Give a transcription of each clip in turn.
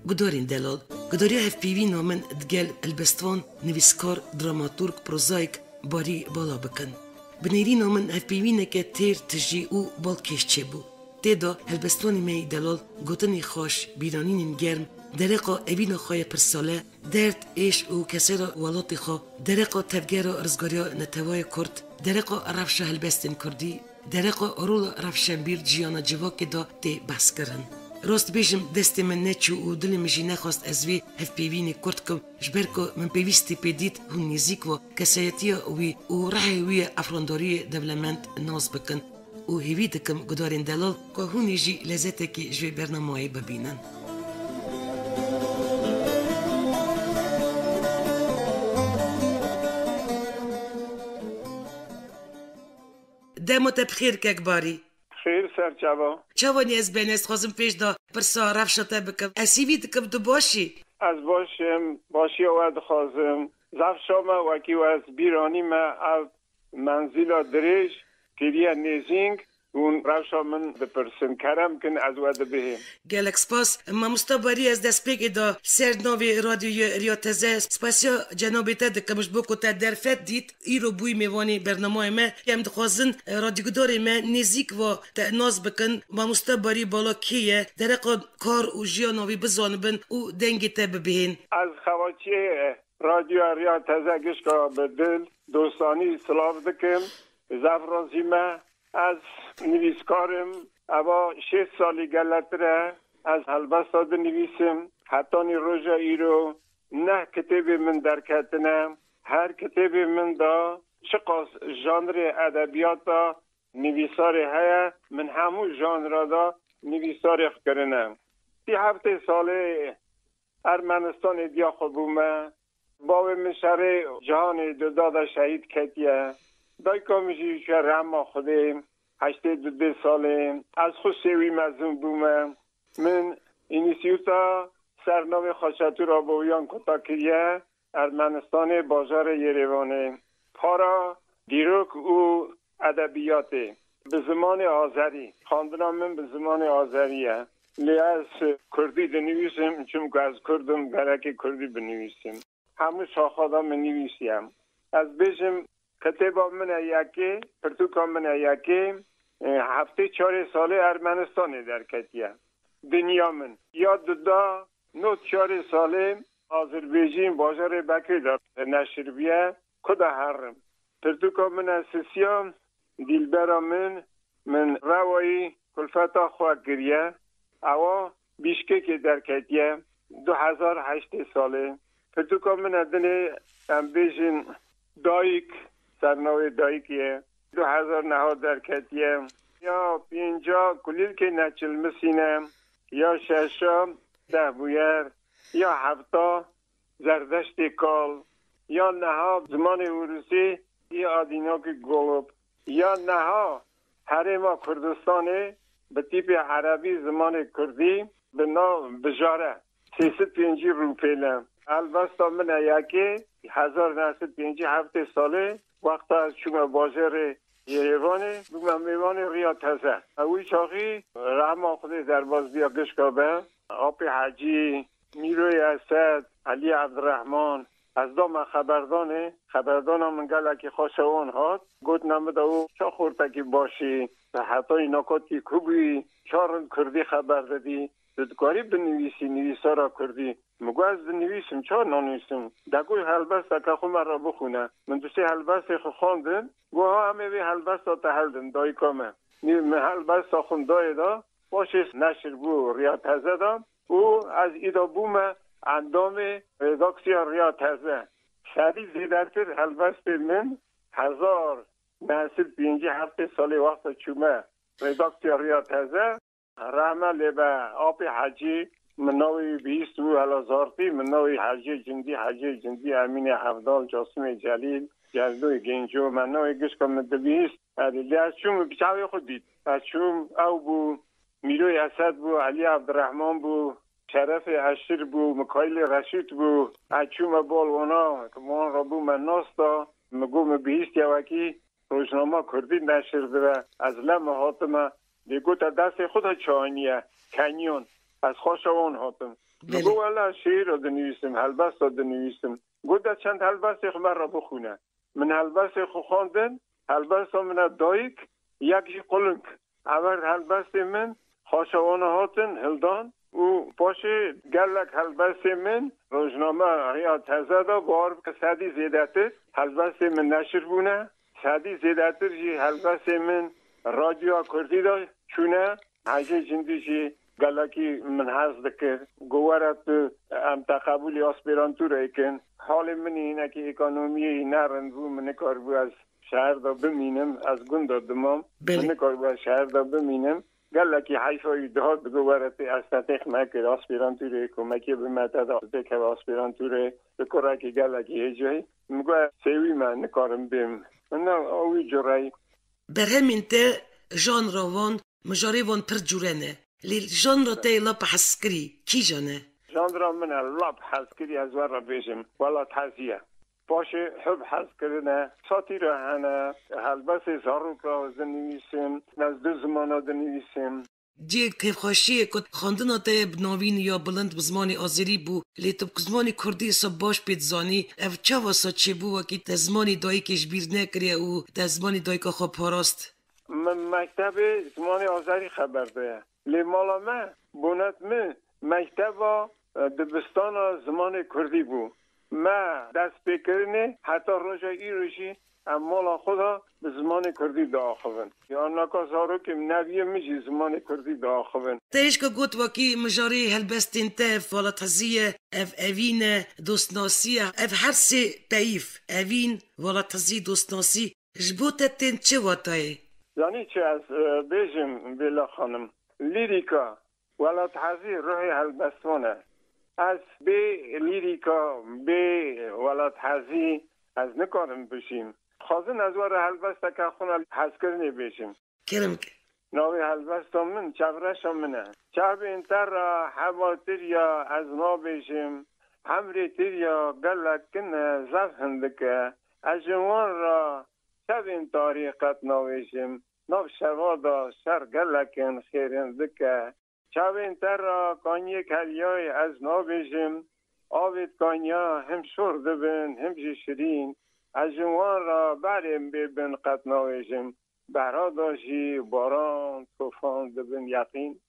گدارین دلال گداری هف پیوی نامن دگل البستوان نویسکار دراماتورگ پروزایک باری بالا بکن بنیری نامن هف پیوی نکه تیر تجی او بالکش چه بو تیدا البستوانی می دلال گوتنی خوش بیرانین گرم درقا اوین خواه پرساله درد ایش او کسی را والاتی خواه درقا تفگر رزگاریا نتوای کرد درقا رفشه هلبستین کردی درقا رول رفشن بیر جیانا جواکی دا تی بس کرن راست بیشم دست من نچو و دل مجی نخواست از وی هف پیوینی کرد کم جبر که من پیوستی پیدید هون نیزیک و کسایتی وی و رحی وی افرانداری دولمند ناز بکن و هیوی دکم گدارین دلال که هونی جی لذته که جوی برنامه ببینن دمت بخیر که باری خیر سر چوا چوانی از بینست خوازم پیش دا پرسا رفشتا بکم اسیوی دکم تو باشی از باشی و دخوازم زف شما وکی و از بیرانی ما از منزیل دریش کلیه نیزینگ اون رفشا من بپرسن کرم کن از وده بهم گلک سپاس ما مستباری از دست پیگ دا سرد ناوی رادیو ریاتزه سپاسیا جنابی تا دکمش بکو تا درفت دید ای رو بوی میوانی برنامه ما هم دخوازن رادیو داری ما نزیک و ناز بکن ما مستباری بالا کیه درقا کار و جیاناوی بزان بن و دنگی تا ببین از خواچی رادیو ریاتزه گشکا بدل دوستانی سلاف دکم زفرازی ما از نویسکارم اما 6 سالی گلتره از هلبستا ده نویسم حتی نی روژا ایرو نه کتاب من درکتنم هر کتاب من دا چقاس ژانر ادبیات دا نویساری هیا من همو ژانر دا نویساری کرنم 7 ساله ارمنستان دیا خوبومه باب من شهر جهان دادا شهید کتیه دای کامجی که رحم خودم 82 ساله از خود سوی مزون بومه من اینیسیوتا سرنام خاشتور آبویان کتاکیه ارمنستان بازار یریوانه پارا دیروک او ادبیاته به زمان آذری خواندنام من به زمان آذریه لی از کردی بنویسم چون که از کردم برک کردی بنویسم همه شاخادا من نویسیم از بیشم کتابا من یکی پرتوکا من یکی 7 ساله ارمنستان در کتیه دنیا من یاد دا 9 ساله آذربایجان بازار بکری در نشر بیه کدا حرم پرتوکا من اساسیا دیلبرا من روایی کلفتا خواه گریه اوا بیشکک در کتیه 2008 ساله پرتوکا من ادنه امبیجن دایک سرنوی دایکیه 2009 در کتیه یا 50 کلیل که نچل مسینه یا 6 ده بویر یا 7 زردشت کال یا 9 زمان اوروسی یا آدیناک گلوب یا 9 حرم کردستانه به تیپ عربی زمان کردی به نام بجاره 350 روپیله البستا من یکی 1957 ساله وقت از شما بازار یریوانه بگم میوان ریاتزه اوی چاقی رحم خود در باز بیا گشکابه آب حجی میروی اسد علی عبدالرحمن از دام خبردان من گلکی خوشوان هات گوت نمده او چا خورتکی باشی حتی نکاتی خوبی چارن کردی خبر دادی دادگاری بنویسی نویسا را کردی مگو از نویسم چا نانویسم دگوی هلبست که خو من را بخونه من دوستی هلبست خو خواندم گو ها همه بی هلبست تا هلدم دایی کامه من هلبست تا خوندای دا باشش نشر بو ریاتزه دا او از ایدا بومه اندام رداکسیون ریاتزه شدید زیدرتر هلبست من 1957 سالی وقت چومه رداکسیون ریاتزه رحمه لبه آب حجی منوی بیست و هلازارتی منوی حجی جندی امین حفدال جاسم جلیل جلدوی گنجو منوی گشکا مدبیست لی از چوم بچاوی خود دید از چوم او بو میروی اسد بو علی عبدالرحمن بو شرف عشیر بو مکایل رشید بو از چوم بالوانا که من را بو من ناستا مگو مبیست یوکی روزنامه کردی نشر داره از لم حاتمه دیگو تا دست خود چانیه کنیون از خوشوان هاتم بگو والا شعر رو دنویسم هلبست رو دنویسم گوده چند هلبست خمر را بخونه من هلبست خو خواندن هلبست من دایک یکی قلنک اول هلبست من خاشوانه هاتن هلدان او باشه گلک هلبست من روزنامه یا تازه دا بار سادی زیادتر هلبست من نشر بونه سادی زیادتر جی هلبست من رادیو کردی دا چونه حاجه جندی جی گلکی من حضد که گوارت ام تقبولی آسپیرانتور ایکن حال من اینه که اکانومی نرن بو من کار بو از شهر دا بمینم از گند دمام من کار بو از شهر دا بمینم گلکی حیفای دهات گوارت استاتیخ مکر آسپیرانتور کمکی بمتد آسپیک و آسپیرانتور بکره که گلکی هجایی مگوه سیوی من نکارم بیم من اوی جرای بر همین ته جان روان مجاری وان پر جورنه لیل جان را ته لپ حسکری کی جانه؟ جان را من لپ حسکری از ور را بیشم والا تحضیه باشه حب حسکرنه ساتی را هنه هلبس زاروک را دنویسم نزد زمانا دنویسم جی کیف خوشیه کد خواندن ته بناوین یا بلند بزمانی آذری بو لیتب کزمانی کردی سا باش پید زانی اف چه واسا چه بو وکی تزمانی دایی کش بیر نکریه او تزمانی دایی که خواب پاراست من مکتب زمانی آذری خبر ده لی مالا من بونت من مکتب دبستان زمان کردی بو من دست بکرنه حتی روژا ای روشی مالا خدا به زمان کردی داخلن یا نکازارو که نویه میجی زمان کردی داخلن تایش که گوت وکی مجاری هلبستین تف والا تزیه اف اوین دوستناسیه اف هر سه پیف اوین والا تزی دوستناسی جبوتت تین چه واتای؟ یعنی چه از بیجم بیلا خانم لیریکا والا تحضی روح هلبستونه از بی لیریکا بی والا تحضی از نکارم بشیم خواستن از وار هلبسته که خونه حسکرنی بشیم کرم که ناوی هلبسته من چبرش منه چب اینتر را حواتر یا از نا بشیم همری تر یا گلکن زف هندکه از جوان را چب این طریقت ناویشیم ناو شوادا شر گلکن خیرندکه چب اینتر را کانی کلیای از نا بشیم آوید کانیا هم شرده بین هم شیرین از جوان را بریم ببین قد ناویشیم برا داشی باران توفان دبن یقین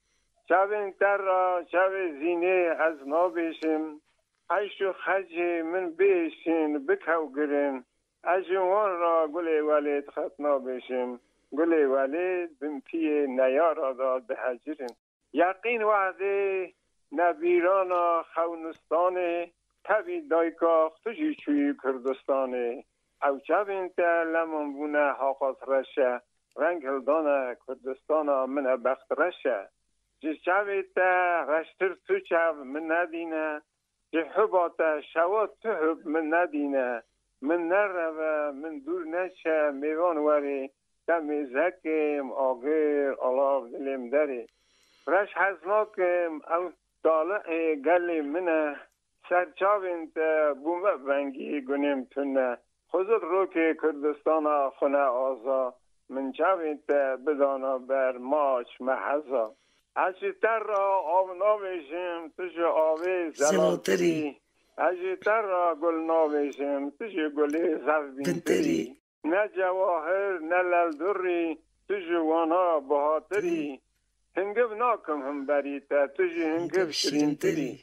شب انتر را شب زینه از نابشیم عیش و خج من بیشین بکو گرین از جوان را گل ولید خط نابشیم گل ولید بمپی نیارا داد به هجرین یقین وعده نبیران خونستان تبی دایکاخ تجی چوی کردستانه او چب انتر لمن بونه حاقات رشه رنگ هلدان کردستان من بخت رشه جه چب انتر رشتر تو چب من ندینه جه حبات شوات تو حب من ندینه من نروه من دور نشه میوان وری دم زکم آگر آلاف دلیم داری رش حزناکم او طالع گلی منه سرچاو انتر بومه بنگی گنیم تونه خودت رو که کردستان خونه آزا من چاوید بدانا بر ماچ محضا اجیتر را آب نابشیم تش آوه زلاتری اجیتر را گل نابشیم تش گلی زفبینتری نه جواهر نه للدری تش وانا بهاتری هنگب ناکم هم بریتا تش هنگب شرینتری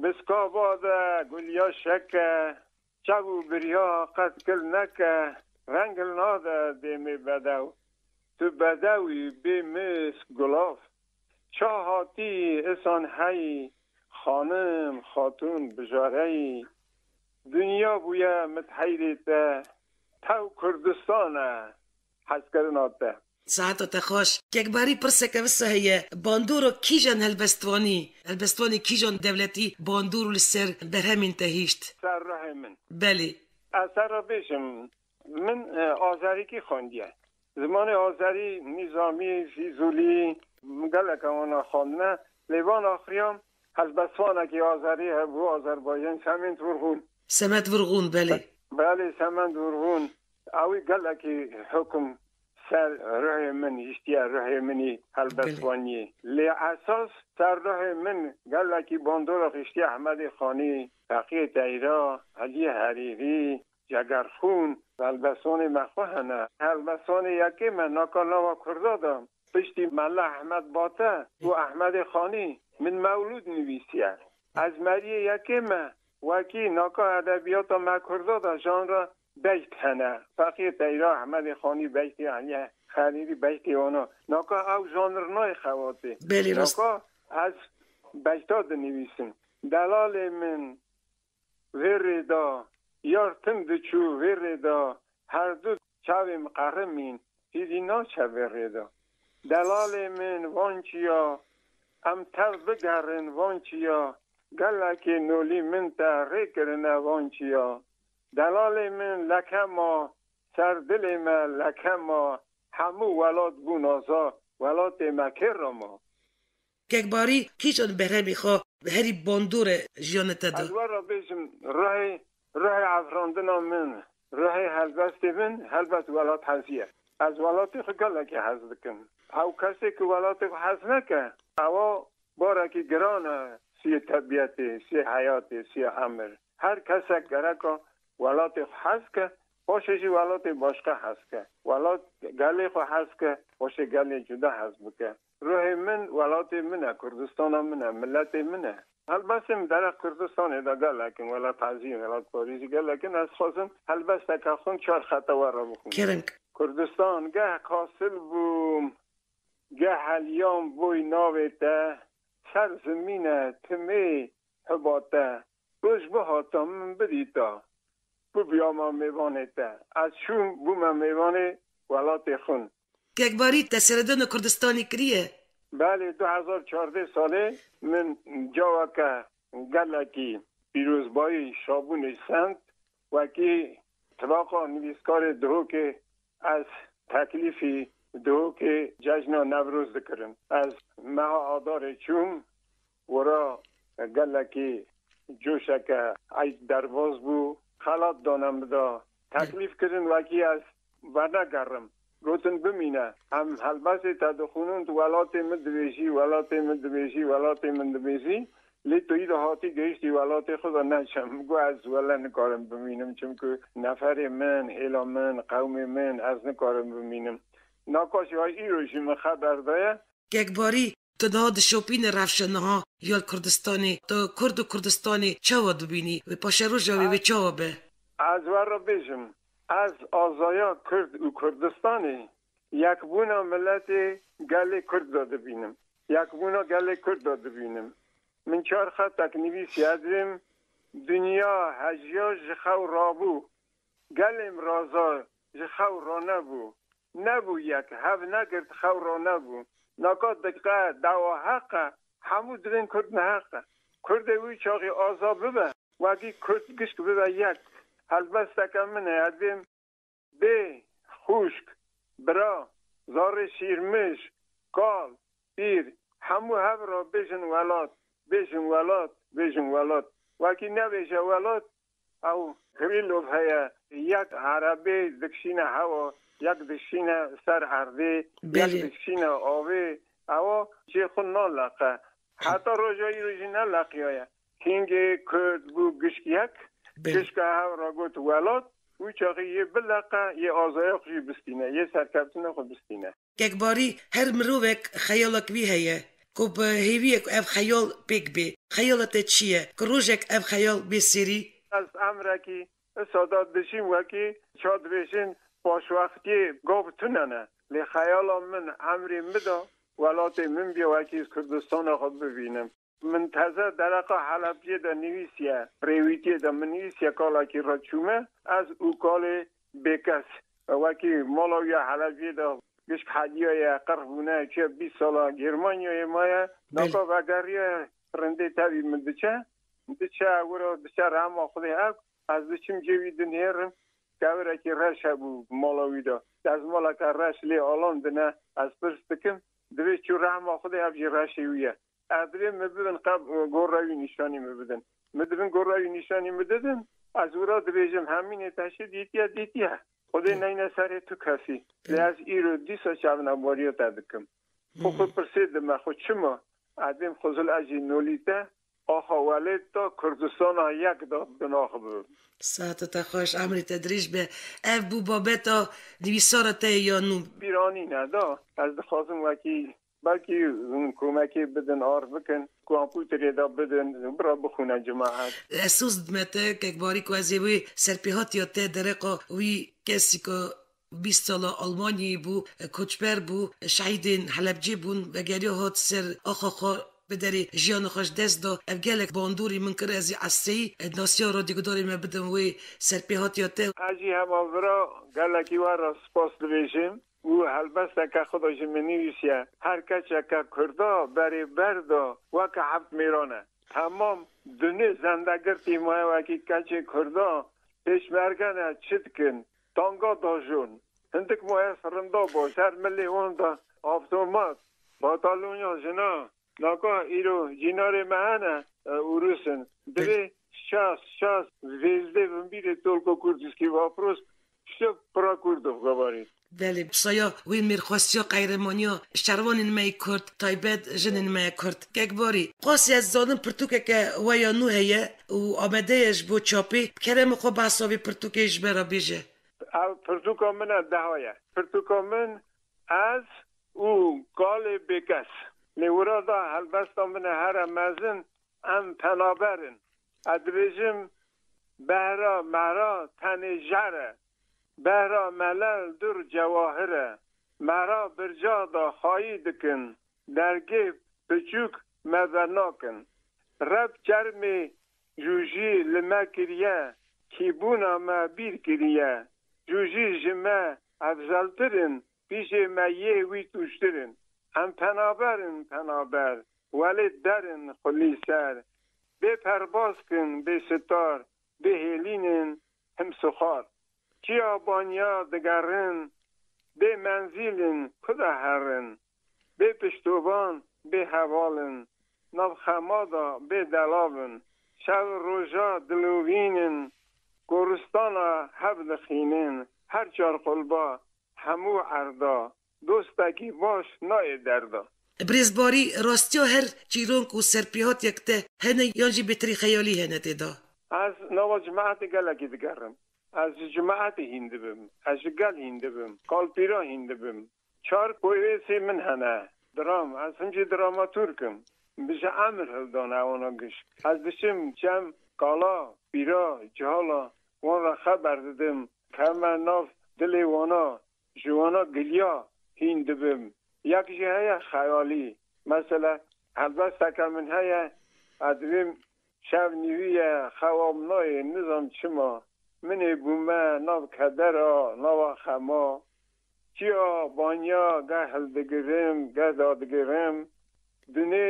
بسکا باده گلیا شکه چابو بریا قد کل نکه رنگل ناده دیمی بدو تو بدوی بی مسک گلاف چاهاتی اسان هی خانم خاتون بجارهی دنیا بویا متحیریته تو کردستانه حس کرناته ساعت تخاش که اکباری پرسه که بسه هیه باندورو کی جان هلبستوانی کی جان دولتی باندورو لسر در همین تهیشت سر راه من بله اثر را بشم من آذری کی خوندیه زمان آذری نظامی فیزولی گلک وانا خوندنه لیوان آخریام هلبستوانه که آذری هبو آذربایجان سمت ورغون بله بله سمت ورغون اوی گلکی حکم سر راه من اشتیا راه منی هلبسوانی لی اساس سر راه من گلکی باندور اشتیا احمد خانی تقی تیرا علی حریری جگرخون هلبسوان مخوهنه هلبسوان یکی من ناکالا و کردادم پشتی ملا احمد باته و احمد خانی من مولود نویسیه از مری یکی من وکی ناکا ادبیات ما کردادا جانرا بیت هنه فقیر تیرا احمد خانی بیتی علی حریری بیتی اونا ناکا او جانر نای خواته ناکا از بیتا دنویسن دلال من وردا یارتم دچو وردا هر دو چاویم قرمین چیزی نا چه وردا دلال من وانچیا ام تر بگرن وانچیا گلکی نولی من تا ریکرن وانچیا دلال من لکما سر دل من لکما همو ولاد بونازا ولاد مکر ما یک کیشون بره میخوا هری باندور جیانت دا از ورا بیشم راه افراندنا من راه هلبست من هلبست ولاد حزیه از ولاد خو گلکی حز دکن او کسی که ولاد خو حز نکن او بارکی گرانه سی طبیعت سی حیات سی عمر هر کسی گرکا ولاد خو حز که خوششی ولاد باشقه حز که ولاد گلی خو حز که خوش گلی جدا حز بکن روح من ولاد منه کردستان منه ملت منه البته در کردستان دا لکن ولاد عظیم ولاد پاریزی لکن از خواستم البته که خون 4 خط ور بخونم کردستان گه کاسل بوم گه هلیام بوی ناویته سر زمینه تمی حباته روش بهاتا من بدیتا بو بیاما میوانیته از شون بوم میوانه ولاد خون یک باری تسردن کردستانی کریه؟ بله 2014 ساله من جاوا که گلکی پیروزبایی شابون سنت و که طبقا نویسکار دهو که از تکلیفی دهو که جشن نوروز دکرم از مها آدار چوم ورا گلکی جوشک ای درواز بو خلات دانم دا تکلیف کردن و که از ونگرم گوتن بمینه هم هلبسه تا دخونون تو ولات مدویشی لی توی ده هاتی گیشتی ولات خدا نشم گو از ولا نکارم بمینم چون که نفر من الا من قوم من از نکارم بمینم ناکاشی های ای روشیم خبر دایه یک باری تو نهاد شوپین رفشنه ها یا کردستانی تو کرد و کردستانی چه واد بینی و پاشه رو جاوی به چه به از ور را بیشم از آزایا کرد و کردستانی یک بونا ملت گل کرد داده بینم من 4 خط تکنیویس یادم دنیا هجیا جخو رابو گلم رازا جخو را نبو یک هف نگرد خو را نبو نکات دقیقه دوا حقه همو درین کرد نه حقه کرده وی چاقی آزا ببه وگی کرد گشک ببه یک هلبسته که من یادم به خوشک برا زار شیرمش کال پیر همو هف را بیشن ولاد وکی نبیشه ولاد او خیلوف هیا یک عربی دکشینه هوا یک دکشینه سر عرضی یک دکشینه آوی او چه خون نلقه حتی روزی نلقی هیا کینگی کرد بو گشک گشکه هوا را گوت ولاد او چاقی یه بلقه یه آزای خوشی بستینه یه سرکبتونه خود بستینه یک باری هر مروک خیالک وی هیه کب هیویک اف خیال بیگ بی خیالت چیه که روزک اف خیال بسیری از امرکی سادات دشیم وکی شاد بشین باش وقتی گفتننه لی خیال من امری مدا ولات من بیا وکی از کردستان خود ببینم منتظر درقا حلبیه دا نویسیه پریویتیه دا منویسیه کالا کی را چومه از او کال بکس وکی مالاوی حلبیه دا گشک حدیه قربونه چه 20 سالا گرمانیه مایه ناکا وگریه رنده تاوی من دچه ورا دچه رحمه خودی اک از دچم جوی دنیرم که که رش بو مالاوی دا از مالا که رش لی آلان دنه از پرستکم دوی چو رحمه خودی اک جی رشویه ادری مبدن قبل گوراوی نشانی مبدن گوراوی نشانی مددن از ورا دویجم همینه تاشه دیتیه خودی نینه سری تو کسی لیاز ایرو دیسا شبنا باریو تدکم خود پرسیدم خود چما عدیم خزل اجی نولیته آخا ولید تا کردستان ها یک دا بناخ بود ساعت تا خوش امری تدریج به اف بو بابتا نویسارت یا نو بیرانی ندا از دخواستم وکی بلکی کمکی بدن آر بکن کامپیوتری دا بدن برا بخونه جماعت اسوس دمته که باری که از وی سرپیهات یا ته درقا وی کسی که 20 سال آلمانی بو کوچبر بو شهیدین حلبجی بون و گری هات سر آخا بدری جیان خوش دست دا افگلک باندوری من کرد ازی عصی ناسیا را دیگه داری من بدم وی سرپیهات یا ته اجی هم آورا گلکی وارا سپاس دویشیم او هلبسته که خدا جمنیویسیه هر کچه که کرده بری برده و که حفت میرانه تمام دنیا زندگر تیمای وکی کچه کرده پیشمرگنه چتکن تانگا داجون هندک موی سرنده باش هر ملی هونده آفتومات باتالونیا جنا ناکا ایرو جینار مهنه اوروسن دوی شاس ویزده ومبیر تولکو کردیسکی واپروس شب پرا کردو گوارید بله بسایا وین میرخواستیا قیرمانیا شروانین می کرد تایبت جنین می کرد که باری قاسی از زادن پرتوکه که ویا نو هیه و آمدهش بو چاپی کرم خو بحثاوی پرتوکش برا بیجه پرتوکا من دهایه پرتوکا من از او قال بکس نورا دا هلبستا من هر مزن ام پنابرن ادویجم بهرا مرا تنجره بهرا ملل در جواهره مرا برجا دا خواهی دکن درگه بچوک مذناکن رب چرمی جوجی لما کریه کیبونا ما بیر کریه جوجی جمع افزلترن پیش ما یه وی توشترن هم پنابر ولی درن خلی سر به پرباز کن به ستار به هلینن هم سخار چیا بانیا دگرن به منزیلن کده هرن به پشتوبان به حوالن نو خمادا به دلابن شب روژا دلوینن گورستانا حبل خینن هر چار قلبا همو عردا دوستکی باش نای دردا بریزباری راستیا هر چیرونک و سرپیهات یکته هنه یانجی بتری خیالی هنه تیدا از نوا جماعت گلکی دگرم از جماعت هنده بم از گل هنده بم کالپیرا هنده بم چار کویویسی من هنه درام از همچه دراماتورکم بشه امر هلدانه اونا گش از بشم چم کالا پیرا جهالا وان را خبر دادم که من ناف دلی وانا جوانا گلیا هنده بم یک جهه خیالی مثلا البته که من هیا ادویم شب نیویه خوامنای نظام چما منی بومه ناو کدرا ناو خما چیا بانیا گه هلدگرم گه دادگرم دونه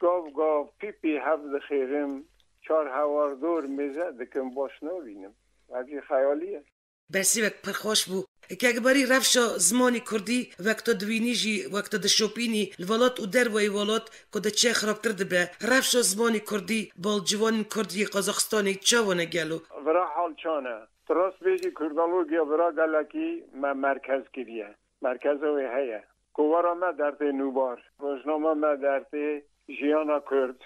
گاو پیپی حفظ خیرم چار هواردور میزه دکم باش نوینم وقتی خیالیه برسی وقت پرخوش بو که اگباری رفشا زمانی کردی وقت دوینیجی وقت دشوپینی الولات و در وی ولات کده چه خرابتر دبه رفشا زمانی کردی بال جوان کردی قزاقستانی چاوانه گلو برا حال چانه تراس بیجی کردالوگیا برا گلکی ما مرکز کریه مرکز وی هیه کوارا ما درته نوبار روزنامه ما درته جیانا کرد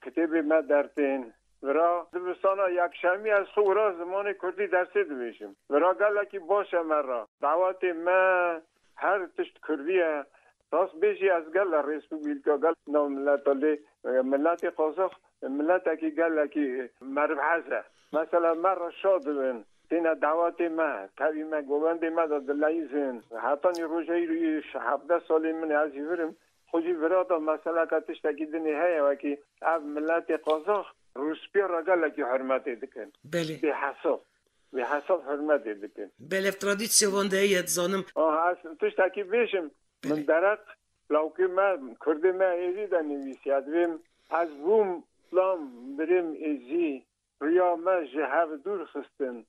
کتب ما درتین ورا دبستانا یک شمی از خورا زمان کردی درسی دویشم ورا گلکی باشه مرا دعوت ما هر تشت کردیه راست بیشی از گل ریسپوبلیکا گل نو ملت قازاق ملت اکی گلکی مربحزه مثلا مرا شاد بین تینا دعوت ما تاوی ما گوبند ما دلایزن حتی نی روزایی روی 17 سالی من ازی ورم خودی ورا دا مثلا که تشتکی دنی هیه وکی اب ملت قازاق روسپیا را گلکی حرمت دکن بله به حساب حرمت دکن بله ترادیسیو وانده ایت زانم از توش تاکی بیشم من درق لوکی من کرده من ایزی دا نویسی ادویم از بوم لام بریم ایزی ریا من جهو دور خستن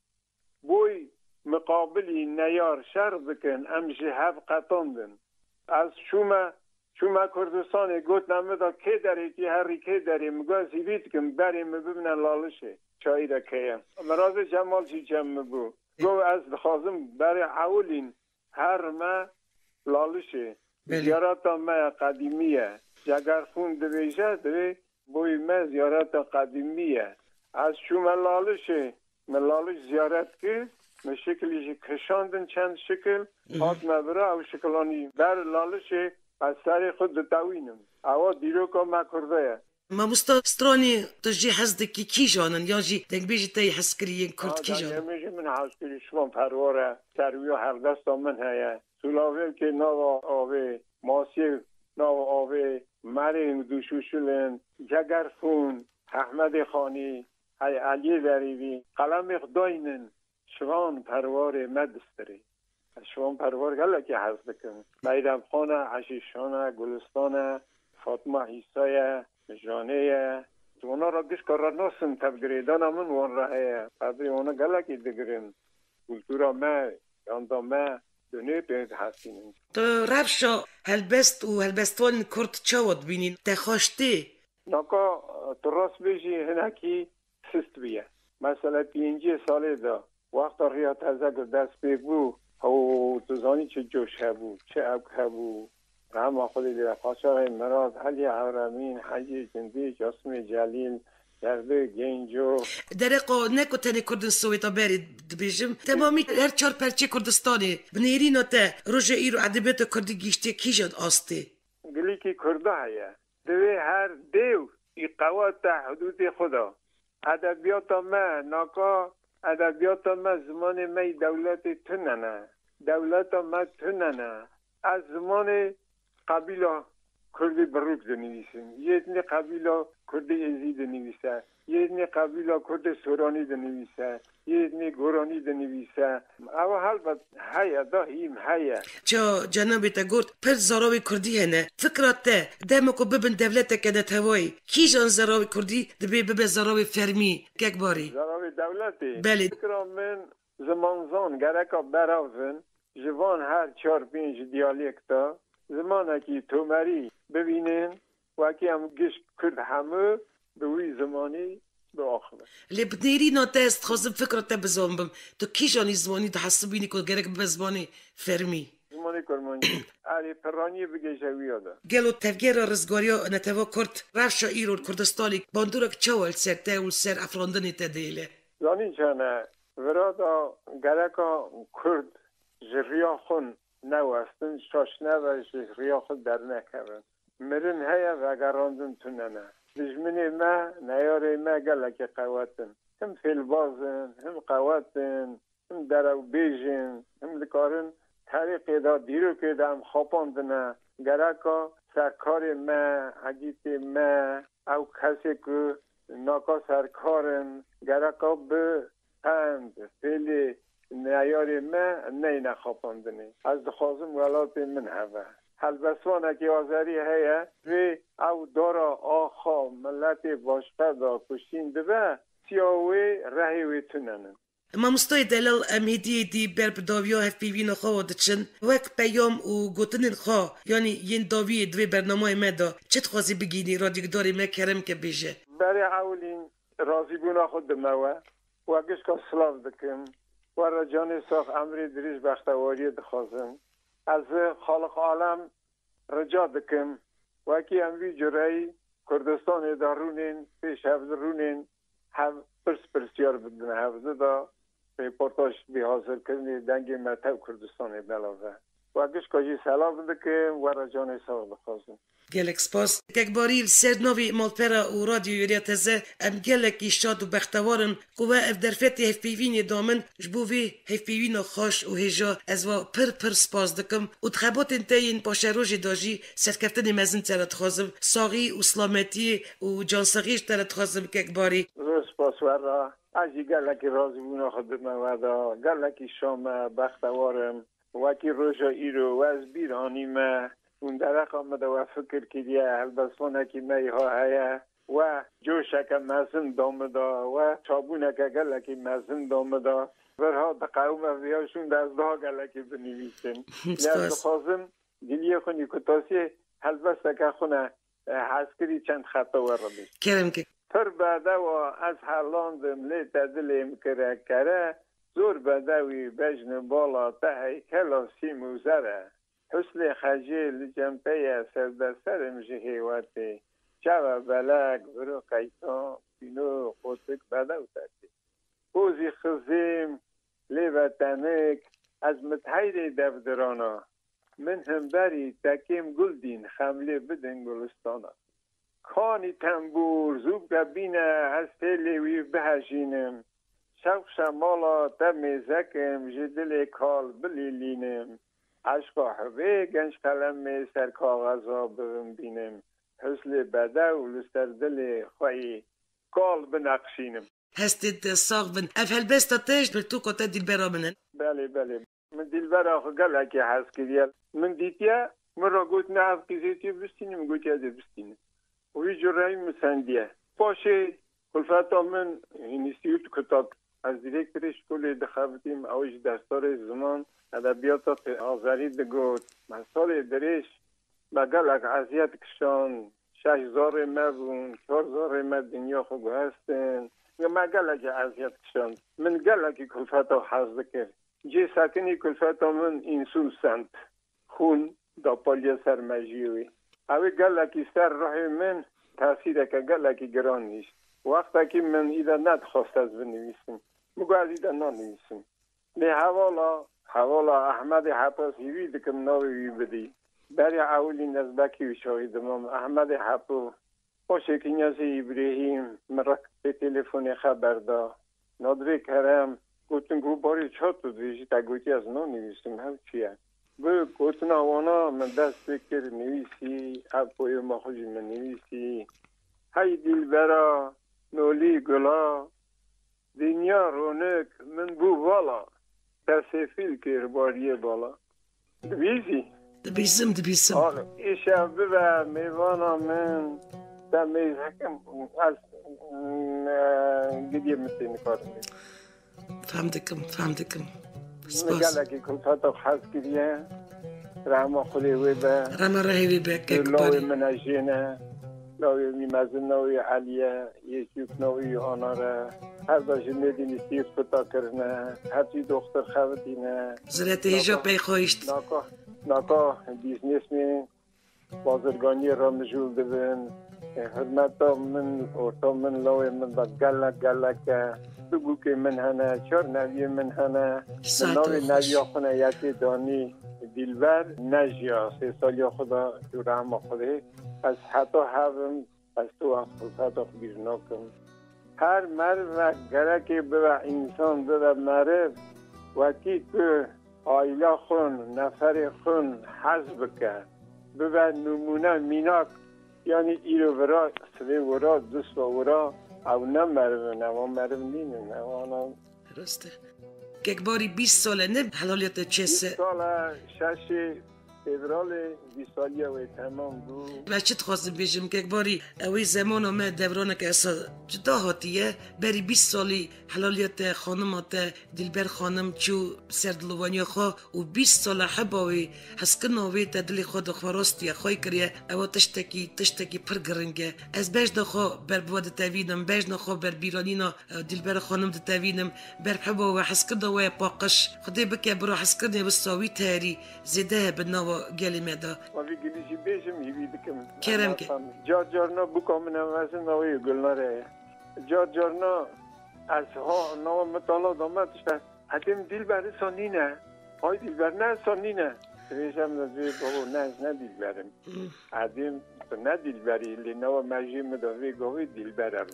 بوی مقابلی نیار شر بکن ام جهو قطاندن از شما کردستان گوت نمیدا که داری که هری که داری مگه زیویت کن بریم ببینن لالشه چایی را که مراز جمال چی جمع بگو گو از خازم برای اولین هر ما لالشه زیارت ما قدیمیه جگر خون دویشه دوی بوی ما زیارت قدیمیه از شما لالشه ملالش زیارت که مشکلیش کشاندن چند شکل آت مبره او شکلانی بر لالشه از سر خود دوینم اوا دیرو که ما کرده ما مستانی تجی حزد کی جانن یا جی دنگ بیجی تای حسکری کرد کی جانن میگه من حسکری شما پرواره ترویو هر دست من هیا سولاویل که نو آوه ماسی نو آوه مریم دوشوشلن جگرفون احمد خانی های علی دریوی قلم اخداینن شوان پرواره مدستری شوان پروار گله که حزد کن میدم خانه عشیشانه گلستانه فاطمه عیسایه جانه اونا را گش کار ناسن تبگریدان من وان راه قدری اونا گله که دگرن کلتورا ما یاندا ما دنیا پید حسینن تو رفشا هلبست و هلبستوان کرد چاود بینین تخاشتی ناکا تراس بیشی هنکی سست بیه مثلا 5 ساله دا وقت ریا تازه دست بگو او تزانی چه جوش هبو چه اب هبو رحمه خودی در قاچاق مراد حلی عورمین حجی جندی جاسم جلیل درده گنجو درقا نکو تنه کردن سویتا برید بیجم تمامی هر 4 پرچه کردستانی بنیرینو ته روژه ایرو عدبیت کردی گیشتی کی جد آستی گلی که کرده هیا دوی هر دیو ای قوات حدود خدا ادبیات ما ناکا ادبیات ما زمان می دولت تننه دولت ما تننه از زمان قبیله کردی بروک دنیویسن یه قبیله کردی ازید دنیویسه یه قبیله کرد سورانی دنیویسه یه گورانی دنیویسه اما حال بد هیا داهیم هیا چا جنابی تا گرد پر زراوی کردی هنه فکرات ته دمکو ببن دولت که ده هوایی کی جان زراوی کردی دبی ببه زراوی فرمی که باری زراوی دولتی بله فکرام من زمانزان گرکا براوزن جوان هر 4-5 دیالکتا زمانه که تومری ببینین وکی هم گشت کرد همه دوی زمانی دو آخره لبنیری ناتست خواستم فکرات ته بزن بم تو کی جانی زمانی تو حسبینی که گرک بزبانی فرمی زمانی کرمانجی علی پرانی بگه جویا ده گلو تفگیر رزگاریا نتوا کرد رفشا ایرون کردستانی باندورک چوال سر تاول سر افراندنی تدیله زانی چانه ورادا گرکا کرد جریا خون نوستن شاشنه و جریا خود در نکرن مرن هیا و گراندن توننه دجمنی ما نیاره ما گلک قواتن هم فیلبازن هم قواتن هم درو بیجن هم دکارن طریق دا دیرو که دام خواباندنه گرکا سرکار ما حدیث ما او کسی که ناکا سرکارن گرکا به پند فیلی نیاری ما نه نخواباندنه از دخوازم ولات من هوا هلبسوانه که آذری هیا وی او دارا آخا ملت باشقه دا کشین دبه سیاوی رهی توننن ما مستوی دلال امیدی دی بر داویا هف پیوین خواه دچن وقت پیام و گوتنین خواه یعنی ین داوی دوی برنامه مدا چت خوازی بگینی رادیو داری مکرم که بیشه برای اولین رازی بونا خود دموه وگش که سلاف دکم و رجان ساخ امری دریش بختواری دخوازم از خالق عالم رجا دکم وکی اموی جرایی کردستان دارونین پیش حفظ رونین پرسیار بدن حفظه دا ریپورتاش بی حاضر کردنی دنگ مرتب کردستان بلاوه وگش که سلاف دکم و رجان ساخ دخوازم گلک سپاس ککباری سر نوی مالپرا و رادیو یوریا تزه ام گلکی شاد و بختوارن قوه اف درفتی هف پیوینی دامن جبووی هف پیوین خوش و هجا از و پر سپاس دکم و تخبات انتاین پاشه روژی داجی سرکفتن مزن ترد خوازم ساقی و سلامتی و جانساقیش ترد خوازم ککباری روز سپاس ورا ازی گلکی رازی بونا خود مودا گلکی شام بختوارم وکی روژا ایرو و از بیرانی ما اون درق آمده و فکر کردیه البسانه که میها هیا و جوشک مزن دامده و چابونک گلکی مزن دامده برها به قوم ویاشون دزده گلکی بنویسن یاد خوازم گلیه خونی کتاسی البسته که خونه حسکری چند خطا ورده کرم که پر بعده و از حالاندم لی تدلیم کرده زور بدوی بجن بالا ته کلاسی موزره حسل خجل جنبه سردسر مجهیوته چه بلگ برو قیتان بینو قطق بدو ترده بوزی خزیم لیوتنک از متحیر دفدرانا من هم بری تکیم گل دین خمله بدن گلستانا کانی تنبور زوب گبینه از تلیوی بهجینم شوق شمالا تمیزکم جدل کال بلیلینم عشقا حوه گنج قلم سر کاغذا بینم حسل بده و لستر دل خواهی کال بنقشینم هستید ساق بن افهل بستا تشت بر تو کتا دیل برا منن بله من دیل برا خو گل که هست کریل من دیتیا من را گوت نه از کزیتی بستینم گوتی از بستینم وی جرعی مسندیه باشه خلفتا من اینستیوت کتاب از دیرکتر شکل دخواتیم اوش دستار زمان ادبیات آذری دگوت مسال درش بگلک عذیت کشان 6000 مبون 4000 مد دنیا خوب هستن ما گلک عذیت کشان من گلک کلفتا حض کرد جه سکنی کلفتا من اینسون سند خون دا پالیا سرمجیوی اوی گلکی سر راه من تاثیر که گلکی گران نیست وقتا که من ایده ندخواست از بنویسم مگو از ایده ننویسم نه حوالا احمد حپاس هیوی دکم ناوی بدی بری اولی نزبکی و شاهدم احمد حپو باشه که نیازی ابراهیم مرک به تلفن خبر دا نادره کرم گوتن گو باری چات بود ویشی تا گوتی از ننویسم هم چیه به گوتن آوانا من دست بکر نویسی اپوی ما خوشی من نویسی های دیل برا نولی گلا دنیا رونک من بو والا تسفیل کر باریه بالا دویزی دبیسم آره ایشا ببا میوانا من تمیز حکم از گدیه مثل کار مید فهمتكم سپاس نگه که کنتاتا خاص کریه رحمه خلی وی با رحمه رهی با لوی مناجینه لوی میمازن نوی علیه یکیوک نوی آناره هر داشت میدینی سیف پتا کرنه هرچی دختر خوادینه زرت هیجا پی خویشت ناکا بیزنس می بازرگانی را مجول دبن خدمتا من ارتا من لوی من با گلک بگو که من هنه 4 نوی من هنه نوی نوی خونه یکی دانی دیلبر نجیا 3 سالی خدا جو رحمه خوده از حتی هم از تو از خودتا خبیر نکن هر مرد گره که به انسان به مرد وقتی که آیلا خون نفر خون حذب کرد به نمونه میناک یعنی ایرو ورا سوی ورا دوست ورا او نه مرد نینه نه درسته که باری 20 ساله نه حلالیت چسه 20 ساله 6 فبرال 20 سالیه و تمام بود و چه تخواستم بیشم که باری اوی زمان آمد دورانه که اصلا جدا هاتیه بری 20 سالی حلالیت خانمات دلبر خانم چو سردلوانی خواه و 20 ساله حباوی حسکن آوی تا دلی خود خواراستی خواهی کریه او تشتکی پر گرنگه از بیش دخواه بر بود تاوینم بیش دخواه بر بیرانینا دلبر خانم تاوینم بر حباوی حسکن دوی پاقش خدای بکه برا حسکن بستاوی تاری زیده بناو گلی میدا ولی گلیشی بیشم هیوی دکم کرم که جارنا بکام نمازن نوی گلناره جارنا از ها نو مطالعه دامتش حتیم دیل بر سانینه های دیل بر نه سانینه سویشم نزوی بابا نه دیل برم حتیم نه دیل بری لینو مجیم دوی گوی دیل برم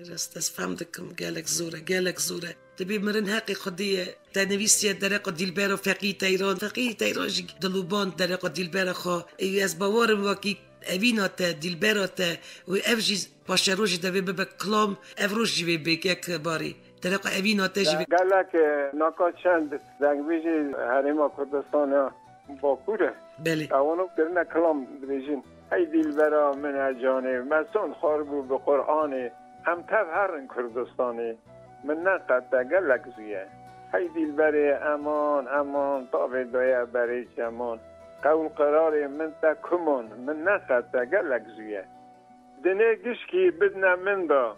راست از فهمدکم گالک زوره تبي مرن هاقي خدية تنويسيا درقة ديل بارو فقيه تيران جي دلوبان درقة ديل بارو خو از باورم وكي اوینا تا ديل بارو تا و افجي باشروجي دبي ببا كلام افروجي ببك يك باري درقة اوینا تا جي قالك ناكا چند دنگويجي حريما كردستان باكوره بله اوانو کرنه کلام دریجین ای ديل بارو من اجانه مسون خاربو بقرآن هم تب هرن کردستانه من نقطع گلک زیه های دیل بری امان طاوه دایه بری جمان قول قرار من تا کمون من نقطع گلک زیه دنه گشکی بدنه من دا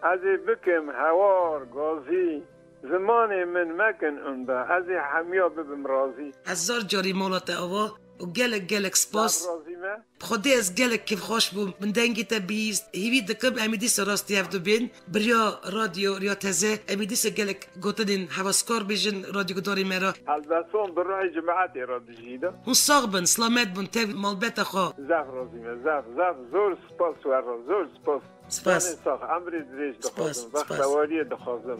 از بکم هوار گازی زمان من مکن اوندا از همیا ببم راضی هزار جاری مولات آوا و گلک سپاس راضی ما خودی از گلک کیف خوش بوم من دنگی تا بیست هیوی دکم امیدی سراستی هفته بین بریا رادیو ریا تزه امیدی گلک گوتدین حواسکار بیجن رادیو گداری مرا البسون برای جماعتی را دجیده هون ساغ بن سلامت بن تیو مالبت خوا زف راضی ما زف زور سپاس ورا زور سپاس سپاس ساخ امری دریج دخوازم سپاس. وقت سواری دخوازم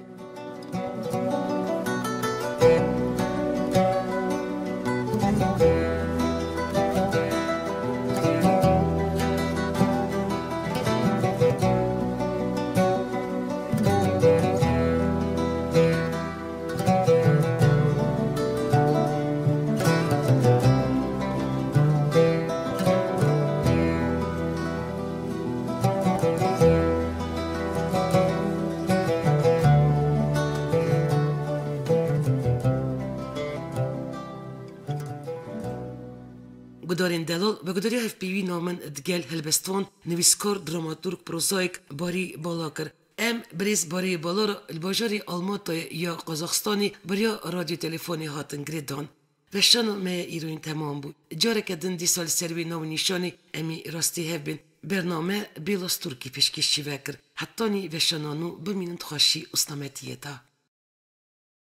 گدارین دلال و گداری هف پیوی نامن دگل هلبستوان نویسکار دراماتورگ پروزایک باری بالا کر ام بریز باری بالا را الباجاری آلماتای یا قازاقستانی بریا رادیو تلفونی هاتن گریدان و شانو ما ایروین تمام بود جاره که دن دی سال سروی نام نیشانی امی راستی هف بین برنامه بیلاس ترکی پشکشی وکر حتانی و شانانو بمینند خوشی اسلامتیه تا